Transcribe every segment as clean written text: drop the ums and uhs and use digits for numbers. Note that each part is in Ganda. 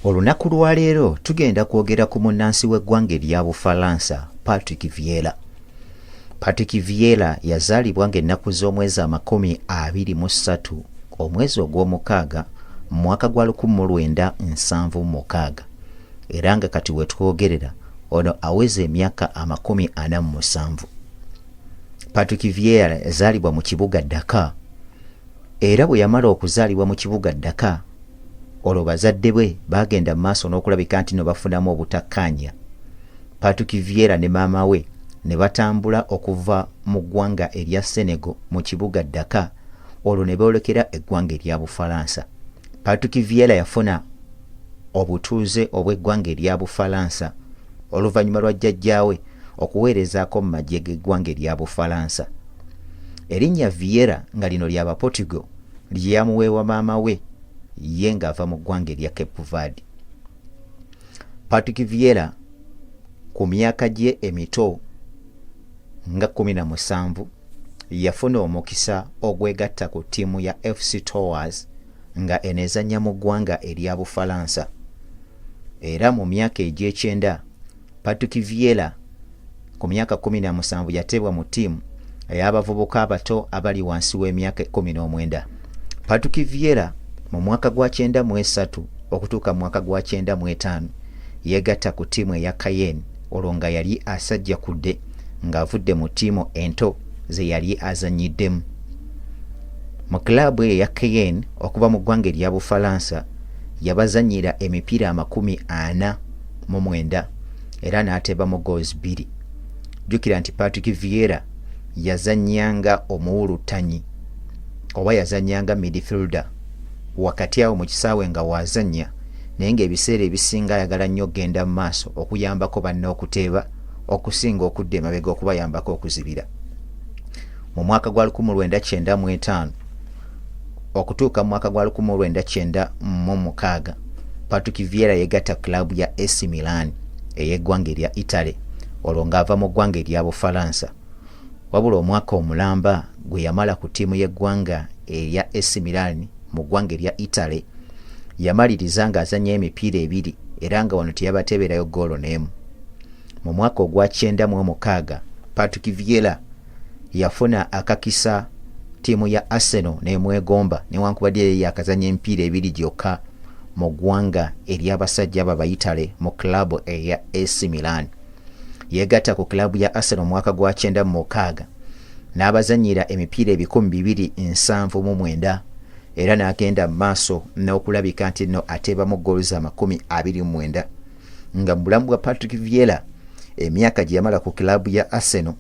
Olunaku lwa leero tugenda kwogera ku munnansi w'eggwanga erya Bufalansa Patrick Vieira. Patrick Vieira yazaalibwa ng'ennaku z'omwezi 23 omwezi ogw'omukaaga mu mwaka gwa 1976 era nga kati wetwogerera ono aweza emyaka 47. Patrick Vieira yazaalibwa mu kibuga Dakar era bwe yamala okuzaalibwa mu kibuga Dakar olwo bazadde bwe bagenda mu maaso n'okulabika nti no bafunamu obutakkaanya. Patrick Vieira ne maama we ne batambula okuva mu ggwanga erya Senegal mu kibuga Dakar olwo ne boolekera eggwanga erya Bufalansa. Patrick Vieira yafuna obutuuze obw'eggwanga erya Bufalansa oluvannyuma lwa jjajjaawe okuweerezaako mu magye g'eggwanga erya Bufalansa. Erinnya Vieira nga lino lya Baportugal lye yamuweebwa maama we ye ng'ava mu ggwanga erya Cape Verde. Patrick Vieira ku myaka gye emito nga 17 yafuna omukisa ogwegatta ku ttiimu ya FC Towers nga enezannya mu ggwanga erya Bufalansa. Era mu myaka egy'ekyenda Patrick Vieira ku myaka 17 yateebwa mu ttiimu ey'abavubuka abato abali wansi w'emyaka 19. Patrick Vieira mu mwaka gwa 93 okutuuka mu mwaka gwa 95 yegatta ku ttiimu eya Cayenne olwo nga yali asajjakudde ng'avudde mu ttiimu ento ze yali azannyiddemu. Mu kilaabu eya Cayenne okuva mu ggwanga erya Bufalansa yabazannyira emipiira 49 era n'ateebamu goals 2. Jjukira nti Patrick Vieira yazannyanga omuwulutanyi oba yazannyanga midfielder wakati awo mu kisaawe nga wazannya naye ng'ebiseera ebisinga ayagala nnyo okgenda mu maaso okuyambako banne okuteeba okusinga okudda emabega okubayambako okuzibira. Mu mwaka gwa 1995 okutuuka mu mwaka gwa 1996 Patrick Vieira yegatta kilaabu ya AC Milan ey'eggwanga erya Italy olwo ng'ava mu ggwanga erya Bufalansa. Wabula omwaka omulamba gwe yamala ku ttiimu y'eggwanga erya AC Milan mu ggwanga erya Italy yamaliriza ng'azannya emipiira 2 era nga wano teyabateeberayo ggoolo n'emu. Mu mwaka ogwa 96 Patrick Vieira yafuna akakisa ttiimu ya Arsenal n'emwegomba newankubadde yali yakazannya emipiira 2 gyokka mu ggwanga ery'abasajja b'Abayitale mu kilaabu eya AC Milan. Yegatta ku kilaabu ya Arsenal mu mwaka gwa 96 n'abazannyira emipiira 279 era n'agenda mu maaso n'okulabika nti nno ateebamu goolu za 29. Nga mu bulamu bwa Patrick Vieira emyaka gye yamala ku kilaabu ya Arsenal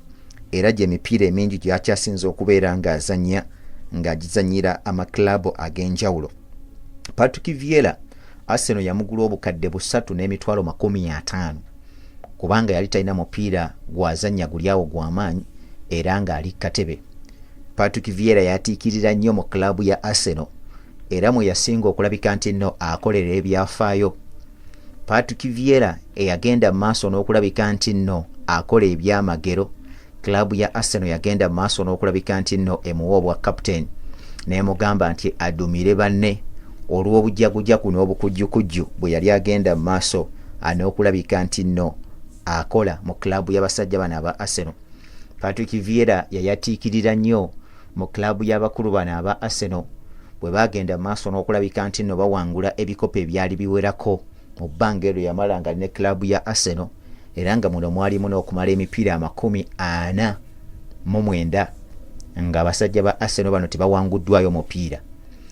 era gye emipiira emingi gy'akyasinze okubeera ng'azannya ng'agizannyira amakilaabu ag'enjawulo. Patrick Vieira Arsenal yamugula obukadde 3,50 kubanga yali talina mupiira gw'azannya guli awo gw'amaanyi era ng'ali katebe. Patrick Vieira yatiikirira nnyo mu kilaabu ya Arsenal era mwe yasinga okulabika nti nno akolera ebyafaayo. Patrick Vieira eyagenda mu maaso n'okulabika nti nno akola ebyamagero, kilaabu ya Arsenal yagenda mu maaso n'okulabika nti nno emuwa obwa captain n'emugamba nti adumire banne olw'obujjagujaku n'obukujjukujju bwe yali agenda mu maaso n'okulabika nti nno akola mu kilaabu y'abasajja bano aba Arsenal. Patrick Vieira yayatiikirira nnyo mu kilaabu y'abakulu bano aba Arsenal bwe bagenda mu maaso n'okulabika nti nno bawangula ebikopo ebyali biwerako mu bbanga eryo yamala nga ne kilaabu ya Arsenal era nga muno mwalimu n'okumala emipiira 49 nga abasajja ba Arsenal bano tebawanguddwayo mupiira.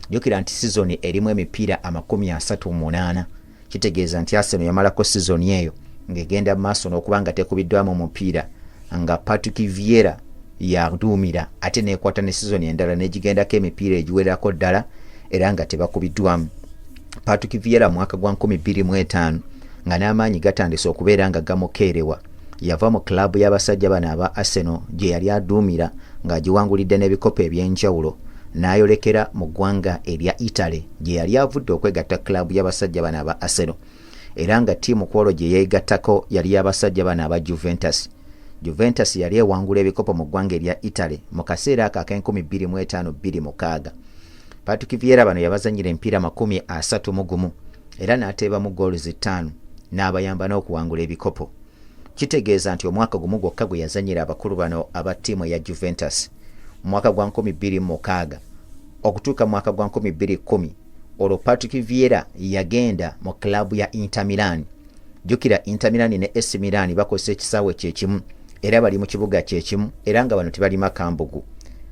Jjukira nti sizoni erimu emipiira 38 kitegeeza nti Arsenal yamalako sizoni eyo ng'egenda mu maaso n'okuba nga tekubiddwamu mupiira nga Patrick Vieira yaduumira ate neekwata ne sizoni endala n'egigendako emipiira egiwererako ddala era nga tebakubiddwamu. Patrick Vieira mwaka gwa 2005 nga n'amaanyi gatandise okubeera nga gamukeerewa yava mu kilaabu y'abasajja bano aba Arsenal gye yali aduumira ng'agiwangulidde n'ebikopo eby'enjawulo n'ayolekera mu ggwanga erya Italy gye yali avudde okwegatta kilaabu y'abasajja bano aba Arsenal era nga ttiimu kwolwo gye yeegattako yali y'abasajja bano aba Juventus. Juventus yali ewangula ebikopo mu ggwanga erya Italy mu kaseera ako ak' 2005-2006. Patrick Vieira bano yabazannyira emipiira 31 era n'ateebamu goals 5 n'abayamba n'okuwangula ebikopo. Kitegeeza nti omwaka gumu gwokka gwe yazanyira abakulu bano aba ttiimu ya Juventus mu mwaka gwa 2006 okutuuka mu mwaka gwa 2010 olwo Patrick Vieira yagenda mu klabu ya Inter Milan. Jukira Inter Milan ne AC Milan bakozesa ekisaawe kyekimu era bali mu kibuga kyekimu era nga bano tebalima kambugu.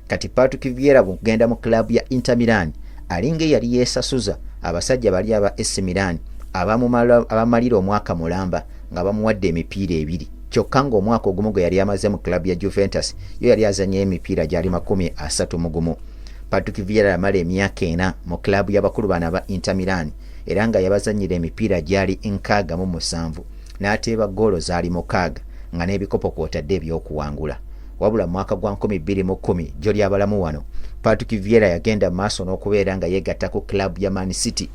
Kati Patrick Vieira bugenda mu klabu ya Inter Milan alinga yali yeesasuza abasajja bali aba AC Milan abamalira omwaka mulamba nga bamuwadde emipiira 2 kyokka nga omwaka ogumu gwe yali amaze mu klabu ya Juventus yo yali azanya emipiira gyali 31. Patrick Vieira yamala emyaka 4 mu klabu y'abakulu bano aba Inter Milan era nga yabazanyira emipiira gyali 67 n'ateeba goolo zaali 6 nga n'ebikopo kwotadde ebyokuwangula. Wabula mwaka gwa 2010 gy'oli abalamu wano Patrick Vieira yagenda maaso n'okubeera nga yeegatta ku klabu ya Man City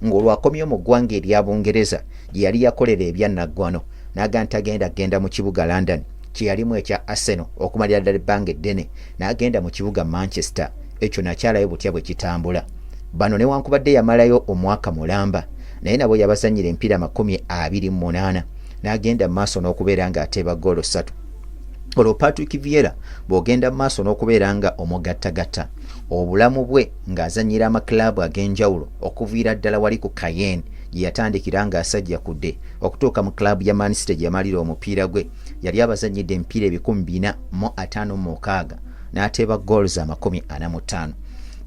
ng'olwakomyewo mu ggwanga erya Bungereza gye yali yakolera ebyannaggwano n'aga ntagenda genda mu kibuga London kye yalimu ekya Arsenal okumalira ddala ebbanga eddene n'agenda mu kibuga Manchester. Ekyo nakyalayo butya bwe kitambula. Bano newankubadde yamalayo omwaka mulamba naye nabo yabazanyira empiira 28 n'agenda maaso n'okubeera nga ateeba goolo 3. Olwo Patrick Vieira bw'ogenda maaso n'okubeera nga omugattagatta obulamu bwe ng'azanyira amaklabu ag'enjawulo okuviira ddala wali ku Cayenne gye yatandikira nga asajja kudde okutuuka mu klabu ya Man City gye yamalira omupiira gwe yali abazanyidde empiira 456 n'ateeba goals 45.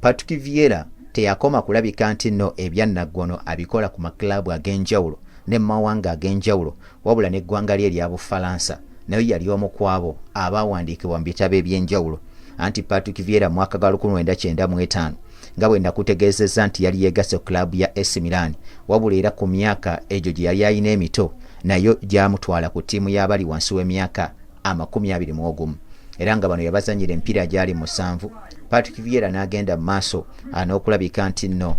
Patrick Vieira teyakoma kulabika nti nno ebyannaggono abikola ku maklabu ag'enjawulo ne mawanga ag'enjawulo wabula n'eggwanga lye erya Bufalansa naye yali omu ku abo abaawandiikibwa mu bitabo eby'enjawulo. Anti Patrick Vieira mwaka gwa 1995 nga bwe nakutegeezezza nti yali yeegasse klabu ya AC Milan wabula era ku myaka egyo gye yali ayina emito nayo gyamutwala ku ttiimu y'abali wansi w'emyaka 21 era nga bano yabazanyira empiira gyali 7. Patrick Vieira n'agenda mu maaso n'okulabika nti nno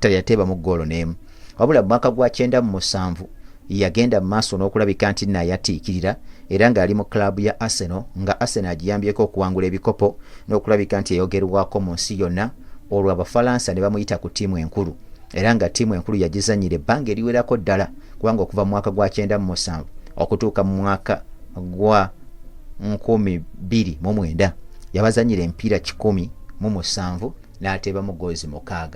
yateebamu goolo n'emu wabula mu mwaka gwa 97 yagenda mu maaso n'okulabika nti nno yatiikirira era nga ali mu klabu ya Arsenal nga Arsenal agiyambyeko okuwangula ebikopo n'okulabika nti eyogerwako mu nsi yonna. Olwo Abafalansa ne bamuyita ku ttiimu enkulu era nga ttiimu enkulu yagizanyira ebbanga eriwerako ddala kubanga okuva mu mwaka gwa 97 okutuuka mu mwaka gwa 2009 yabazanyira empiira 117 n'ateebamu goozi 6.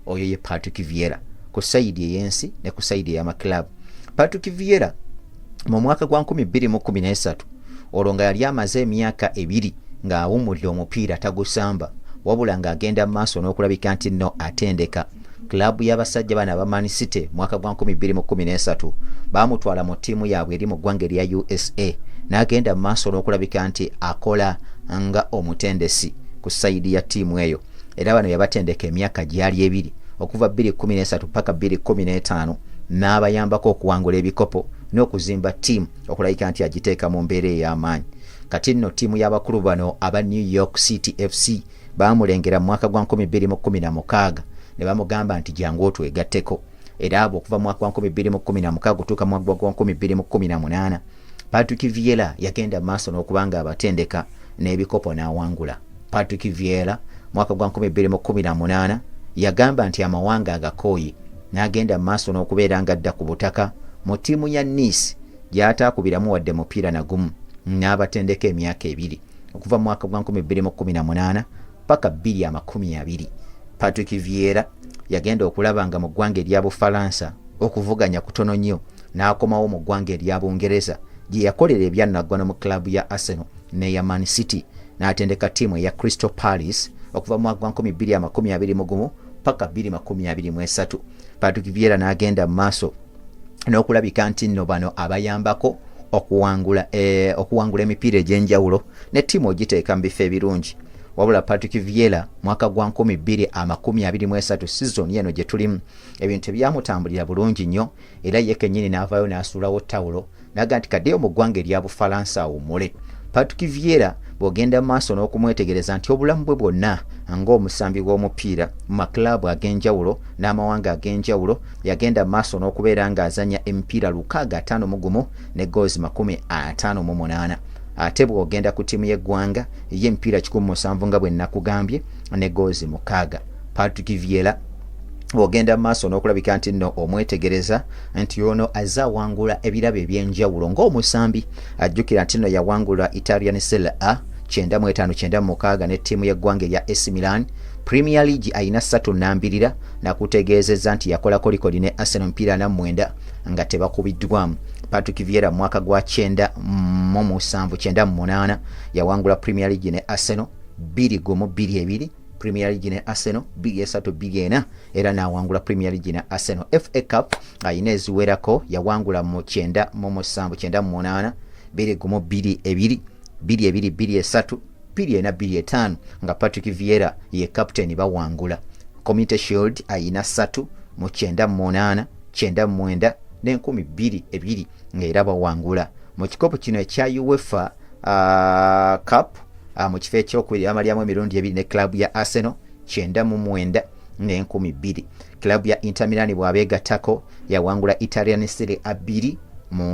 Oyo ye Patrick Vieira ku sayidi ey'ensi ne ku sayidi ey'amaklabu. Patrick Vieira mu mwaka gwa 2013 olwo nga yali amaze emyaka 2 ng'awummudde omupiira tagusamba wabula ng'agenda mu maaso n'okulabika nti nno atendeka. Klabu y'abasajja bana aba Man City mwaka gwa 2013 baamutwala mu ttiimu yaabwe eri mu ggwanga erya USA n'agenda mu maaso n'okulabika nti akola nga omutendesi ku sayidi ya ttiimu eyo era bano yabatendeka emyaka gyali 2 okuva 2013 paka 2015 n'abayambako okuwangula ebikopo n'okuzimba ttiimu okulabika nti agiteeka mu mbeera ey'amaanyi. Kati nno ttiimu y'abakulu bano aba New York City FC baamulengera mu mwaka gwa 2016 ne bamugamba nti jangu otwegatteko era abo okuva mu mwaka gwa 2016 okutuuka mu mwaka gwa 2018 Patrick Vieira yagenda maaso n'okubanga abatendeka n'ebikopo n'awangula. Patrick Vieira mwaka gwa 2018 yagamba nti amawanga agakooye n'agenda maaso n'okubeera nga adda ku butaka mu ttiimu ya Nice gy'ataakubiramu wadde mupiira nagumu n'abatendeka emyaka 2 okuva mu mwaka gwa 2018 paka 2020. Patrick Vieira yagenda okulaba nga mu ggwanga erya Bufalansa okuvuganya kutono nnyo n'akomawo mu ggwanga erya Bungereza gye yakolera ebyannaggwano mu klabu ya Arsenal n'eya Man City n'atendeka ttiimu eya Crystal Palace okuva mu mwaka gwa 2021 paka 2023. Patrick Vieira n'agenda mu maaso n'okulabika nti nno bano abayambako okuwangula emipiira egy'enjawulo ne ttiimu ogiteeka mu bifo ebirungi. Wabula Patrick Vieira mwaka gwa 2023 sizoni eno gye tulimu ebintu tebyamutambulira bulungi nnyo era ye kennyini n'avaayo n'asuulawo ttawulo n'aga nti kaddeyo mu ggwanga erya Bufalansa awummule. Patrick Vieira bw'ogenda maaso n'okumwetegereza nti obulamu bwe bwonna ng'omusambi w'omupiira mu maklabu ag'enjawulo n'amawanga ag'enjawulo yagenda maaso n'okubeera ng'azanya emipiira 651 ne goozi 58. Ate bw'ogenda ku ttiimu y'eggwanga y'emipiira 17 nga bwe nakugambye ne goozi 6. Patrick Vieira ogenda maaso n'okulabika nti nno omwetegereza nti ono azza wangula ebirabo ebyenjawulo ng'omusambi. Ajjukira nti nno yawangula Italian Serie A 95-96 ne ttiimu y'eggwanga erya AC Milan. Premier League ayina 3-2 nakutegeezezza nti yakolako likodi ne Arsenal mpira 49 nga tebakubiddwamu. Patrick Vieira mwaka gwa 97-98 yawangula Premier League ne Arsenal 2-2 Premier League ne Arsenal 2-3-4 era n'awangula Premier League ne Arsenal. FA Cup ayina eziwerako yawangula mu 97-98 2-2 2-3 2-4 nga Patrick Vieira ye captain bawangula. Community Shield ayina 3 mu 98 99 ne 12 ng'era bawangula. Mu kikopo kino ekya UEFA Cup mu kifo ekyokubiri amalyamu emirundi 2 ne club ya Arsenal 99 ne 12. Club ya Inter Milan bwabeegattako yawangula Italian Serie A 2 mu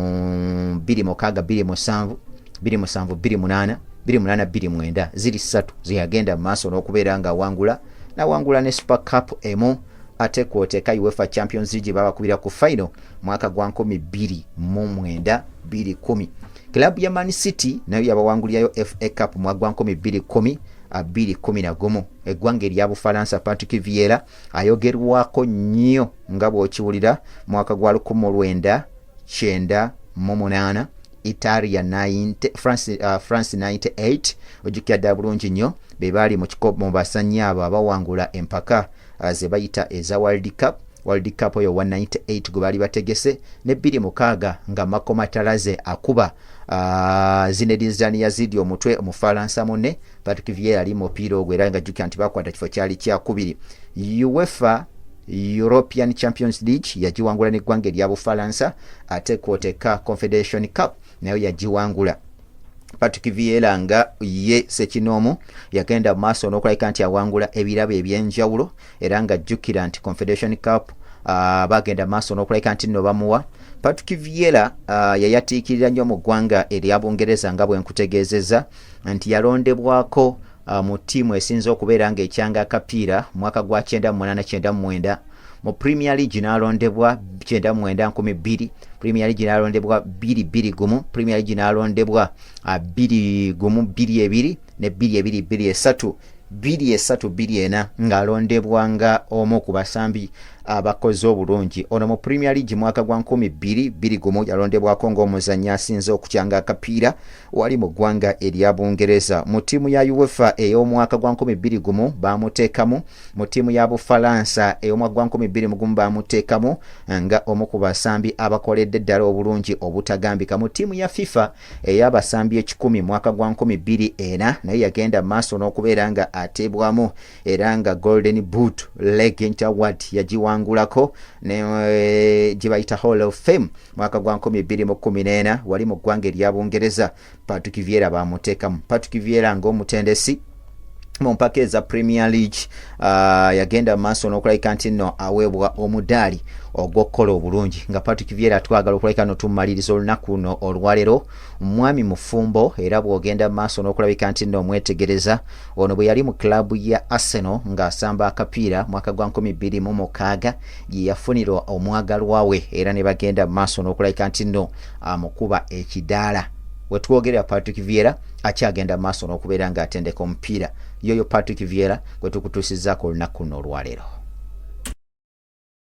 2-6 2-7 2-8 ziri 3 ziyagenda maaso n'okubeera nga nawangula ne Super Cup emu ate kwoteka UEFA Champions League babakubira ku final mwaka gwa 2009 2010. Club ya Man City nayo yabawangulyayo FA Cup mwaka gwa 2010 2011. Eggwanga erya Bufalansa Patrick Vieira ayogerwako nnyo nga bw'okiwulira mwaka gwa 1998 Italia 90 France 98 ojjukira ddala bulungi nnyo be baali mu kikopo mu basanyi abo abawangula empaka ze bayita eza World Cup oyo 198 gwe baali bategese ne 2006 nga Marco Materazzi akuba Zinedine Zidane yazidi omutwe Omufalansa munne. Patrick Vieira ali mupiira ogwo era nga jjukira nti bakwata kifo kyali kyakubiri. UEFA European Champions League yagiwangula n'eggwanga erya Bufalansa ate kwoteka Confederation Cup nayo yagiwangula. Patrick Vieira nga ye Ssekinomu yagenda maaso n'okulabika nti awangula ebirabo ebyenjawulo era nga jjukira nti Confederation Cup bagenda maaso n'okulabika nti nno bamuwa. Patrick Vieira yayatiikirira nnyo mu ggwanga erya Bungereza nga bwe nkutegeezezza nti yalondebwako mu ttiimu esinza okubeera nga ekyanga akapiira mwaka gwa 98-99. Mu Premier League n'alondebwa 99-12, Premier League n'alondebwa 2-1, Premier League n'alondebwa 2-1-2 ne 2-2-3 2-3-4 ng'alondebwa nga omu ku basambi abakoze obulungi. Ono mu Premier League mwaka gwa 2021 yalondebwako ng'omuzannyi asinze okukyanga akapiira wali mu ggwanga erya Bungereza. Mu ttiimu ya UEFA ey'omwaka gwa 2021 bamuteekamu, mu ttiimu ya Bufalansa ey'omwaka gwa 2021 bamuteekamu nga omu ku basambi abakoledde ddala obulungi obutagambika. Mu ttiimu ya FIFA ey'abasambi 10 mwaka gwa 2004 naye yagenda maaso n'okubeera nga ateebwamu era nga Golden Boot Legend Award yagiwangulako ne gye bayita Hall of Fame mwaka gwa 2014 wali mu ggwanga erya Bungereza. Patrick Vieira bamuteekamu. Patrick Vieira ng'omutendesi mu mpaka eza Premier League yagenda maaso n'okulabika nti nno aweebwa omudaali ogw'okukola obulungi nga Patrick Vieira twagala okulabika no tumaliriza olunaku luno olwaleero mwami mufumbo era bw'ogenda maaso n'okulabika nti nno omwetegereza ono bwe yali mu klabu ya Arsenal ng'asamba akapiira mwaka gwa 2006 ye yafunirwa omwagalwa we era ne bagenda maaso n'okulabika nti nno amukuba ekidaala. Wetwogerera Patrick Vieira akyagenda maaso n'okubeera ng'atendeka omupiira. Yoyo Patrick Vieira gwe tukutuusizzaako olunaku luno olwaleero.